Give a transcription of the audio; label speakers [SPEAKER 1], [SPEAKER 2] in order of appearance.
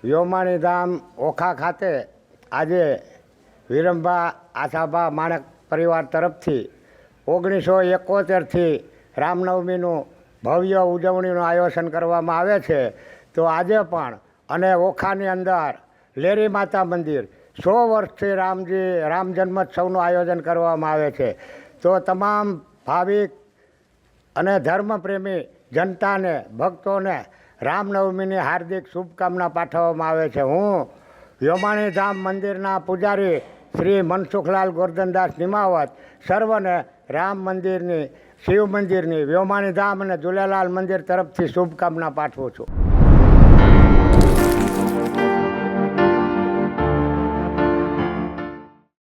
[SPEAKER 1] વ્યોમાણી ધામ ઓખા ખાતે આજે વિરમભા આશાભા માણેક પરિવાર તરફથી 1971થી રામનવમીનું ભવ્ય ઉજવણીનું આયોજન કરવામાં આવે છે. તો આજે પણ અને ઓખાની અંદર લેરી માતા મંદિર 100 વર્ષથી રામ જન્મોત્સવનું આયોજન કરવામાં આવે છે. તો તમામ ભાવિક અને ધર્મપ્રેમી જનતાને ભક્તોને રામનવમીની હાર્દિક શુભકામના પાઠવવામાં આવે છે. હું વ્યોમાણી ધામ મંદિરના પૂજારી શ્રી મનસુખલાલ ગોરધનદાસ નિમાવત સર્વને રામ મંદિરની, શિવ મંદિરની, વ્યોમાણી ધામ અને ઝૂલેલાલ મંદિર તરફથી શુભકામના પાઠવું છું.